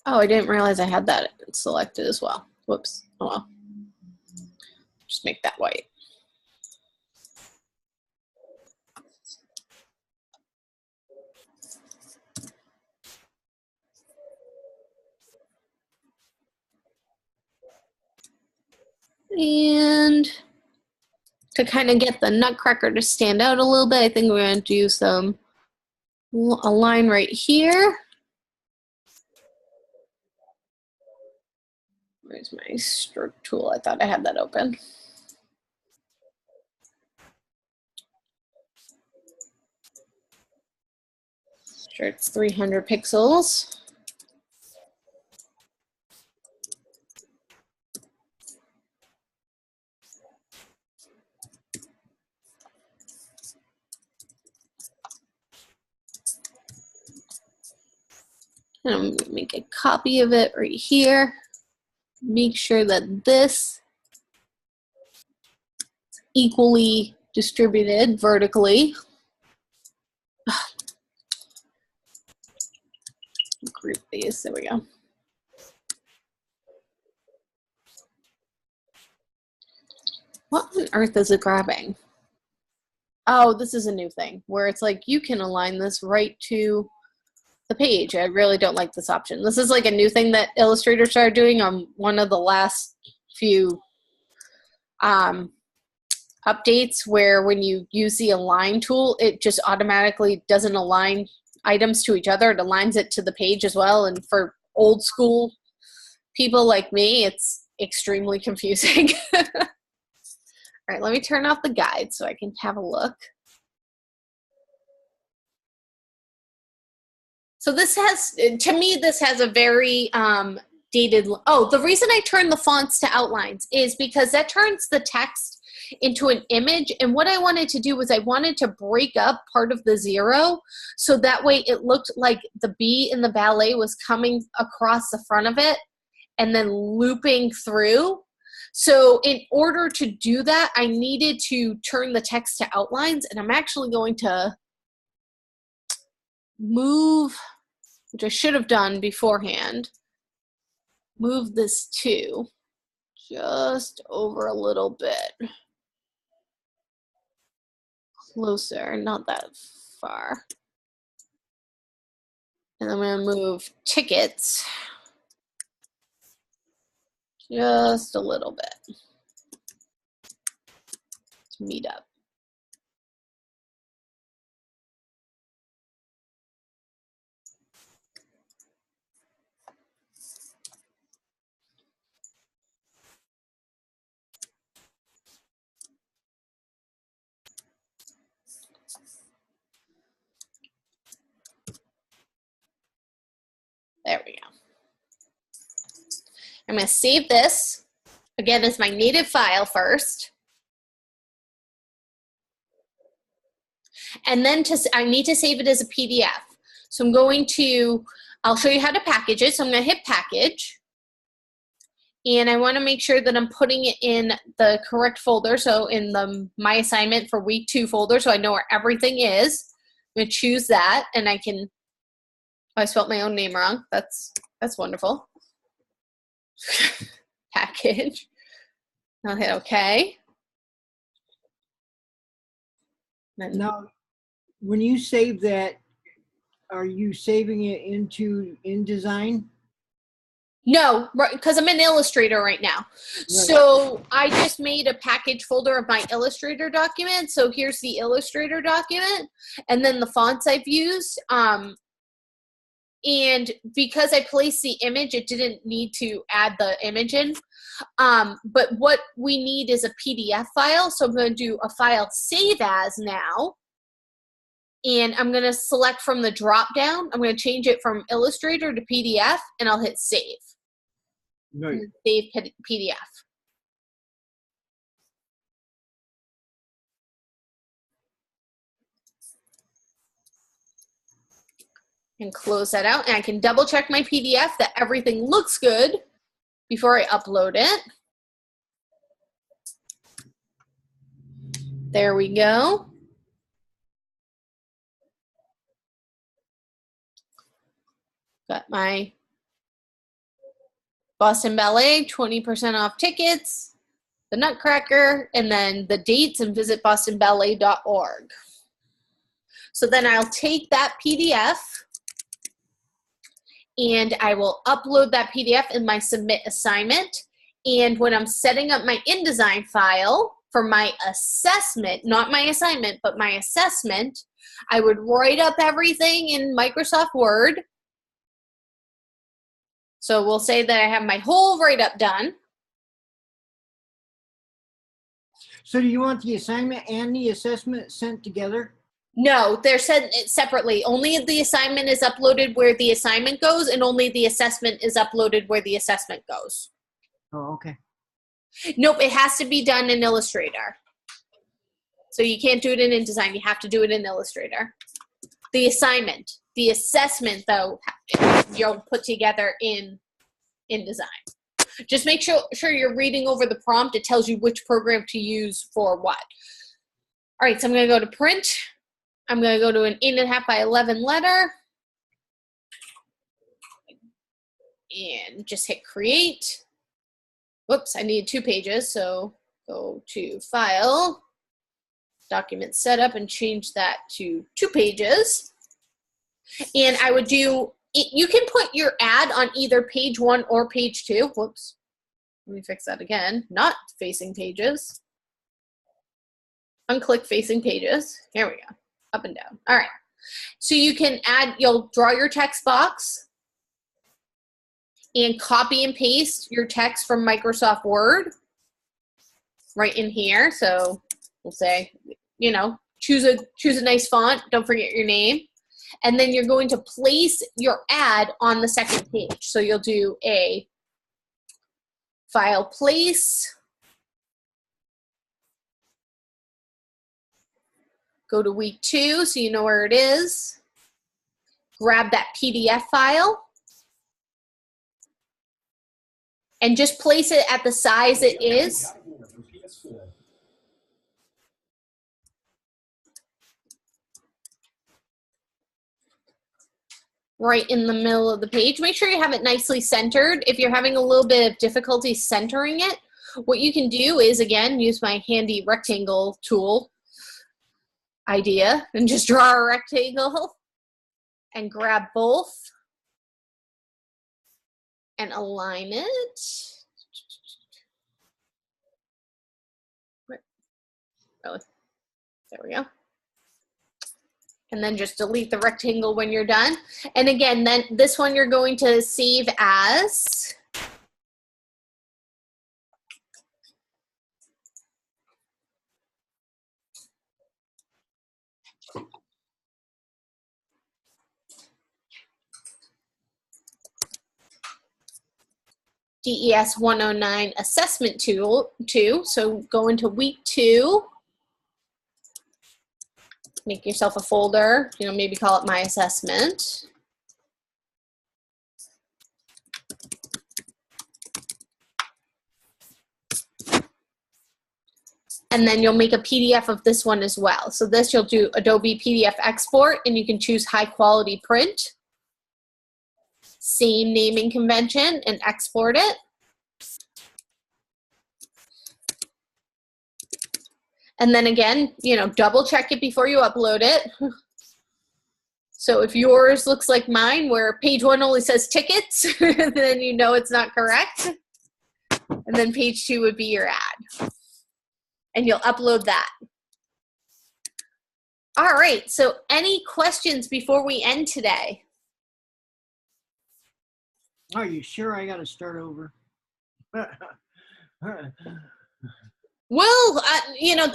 Oh, I didn't realize I had that selected as well. Whoops. Oh well. Just make that white. And to kind of get the nutcracker to stand out a little bit, I think we're going to do a line right here. Where's my stroke tool? I thought I had that open. Sure, it's 300 pixels. And I'm going to make a copy of it right here. Make sure that this is equally distributed vertically. Group these. There we go. What on earth is it grabbing? Oh, this is a new thing where it's like you can align this right to the page. I really don't like this option. This is like a new thing that Illustrator started doing on one of the last few updates, where when you use the align tool, it just automatically doesn't align items to each other. It aligns it to the page as well. And for old school people like me, it's extremely confusing. All right, let me turn off the guide so I can have a look. So this has, to me, this has a very dated, oh, the reason I turned the fonts to outlines is because that turns the text into an image. And what I wanted to do was I wanted to break up part of the 0 so that way it looked like the B in the ballet was coming across the front of it and then looping through. So in order to do that, I needed to turn the text to outlines, and I'm actually going to move, which I should have done beforehand, move this to just over a little bit. Closer, not that far. And I'm going to move tickets just a little bit to meet up. There we go. I'm going to save this, again, as my native file first. And then I need to save it as a PDF. So I'm going to, I'll show you how to package it. So I'm going to hit package. And I want to make sure that I'm putting it in the correct folder. So in the My Assignment for Week 2 folder, so I know where everything is. I'm going to choose that, and I can, oh, I spelled my own name wrong. That's wonderful. Package. I'll hit OK. Now, when you save that, are you saving it into InDesign? No, right, because I'm in Illustrator right now. Right. So I just made a package folder of my Illustrator document. So here's the Illustrator document, and then the fonts I've used. And because I placed the image, it didn't need to add the image in. But what we need is a PDF file. So I'm going to do a file save as now. And I'm going to select from the drop down. I'm going to change it from Illustrator to PDF, and I'll hit save. Right. Save PDF. And close that out. And I can double check my PDF that everything looks good before I upload it. There we go. Got my Boston Ballet 20% off tickets, the Nutcracker, and then the dates, and visit bostonballet.org. So then I'll take that PDF and I will upload that PDF in my submit assignment. And when I'm setting up my InDesign file for my assessment, not my assignment, but my assessment, I would write up everything in Microsoft Word. So we'll say that I have my whole write-up done. So do you want the assignment and the assessment sent together? No, they're sent separately. Only the assignment is uploaded where the assignment goes, and only the assessment is uploaded where the assessment goes. Oh, okay. Nope, it has to be done in Illustrator. So you can't do it in InDesign. You have to do it in Illustrator. The assignment. The assessment, though, you'll put together in InDesign. Just make sure you're reading over the prompt. It tells you which program to use for what. All right, so I'm going to go to print. I'm going to go to an 8.5 by 11 letter. And just hit create. Whoops, I need 2 pages. So go to File, Document Setup, and change that to 2 pages. And I would do, you can put your ad on either page 1 or page 2. Whoops. Let me fix that again. Not facing pages. Unclick facing pages. Here we go. Up and down. All right. So you can add, you'll draw your text box and copy and paste your text from Microsoft Word right in here. So we'll say, you know, choose a nice font. Don't forget your name. And then you're going to place your ad on the second page. So you'll do a file place, go to week 2 so you know where it is, grab that PDF file, and just place it at the size it is. Right in the middle of the page. Make sure you have it nicely centered. If you're having a little bit of difficulty centering it, what you can do is, again, use my handy rectangle tool idea and just draw a rectangle and grab both and align it. Really? There we go. And then just delete the rectangle when you're done. And again, then this one you're going to save as DES 109 assessment tool 2. So go into week 2. Make yourself a folder, you know, maybe call it my assessment. And then you'll make a PDF of this one as well. So this you'll do Adobe PDF export, and you can choose high quality print. Same naming convention, and export it. And then again, you know, double check it before you upload it. So if yours looks like mine, where page 1 only says tickets, then you know it's not correct. And then page 2 would be your ad. And you'll upload that. All right, so any questions before we end today? Are you sure I got to start over? Well, you know,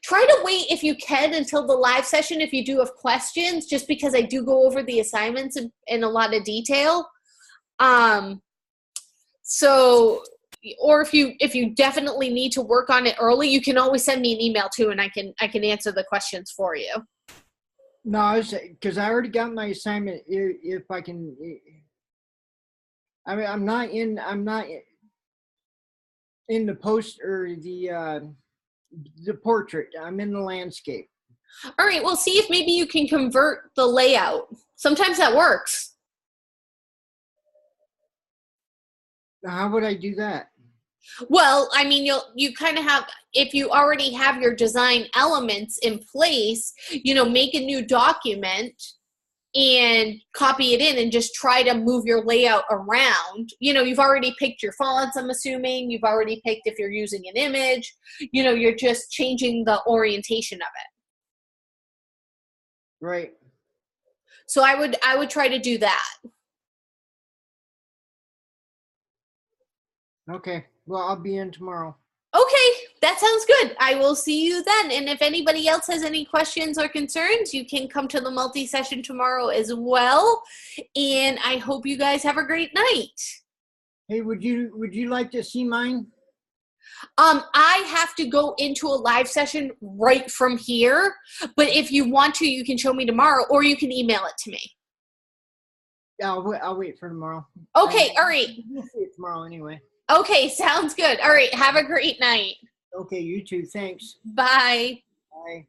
try to wait if you can until the live session if you do have questions, just because I do go over the assignments in a lot of detail. So, or if you definitely need to work on it early, you can always send me an email too, and I can answer the questions for you. No, because I already got my assignment. If I can, I mean, I'm not in the post or the portrait. I'm in the landscape. All right, well, see if maybe you can convert the layout. Sometimes that works. How would I do that? Well, I mean, you kind of have, if you already have your design elements in place, make a new document and copy it in and just try to move your layout around. You've already picked your fonts, I'm assuming. You've already picked if you're using an image. You're just changing the orientation of it. Right. So I would try to do that. Okay. Well, I'll be in tomorrow. Okay, that sounds good. I will see you then. And if anybody else has any questions or concerns, you can come to the multi-session tomorrow as well. And I hope you guys have a great night. Hey, would you like to see mine? I have to go into a live session right from here, but if you want to, you can show me tomorrow, or you can email it to me. I'll wait for tomorrow. Okay, all right. We'll see it tomorrow anyway. Okay, sounds good. All right, have a great night. Okay, you too. Thanks. Bye. Bye.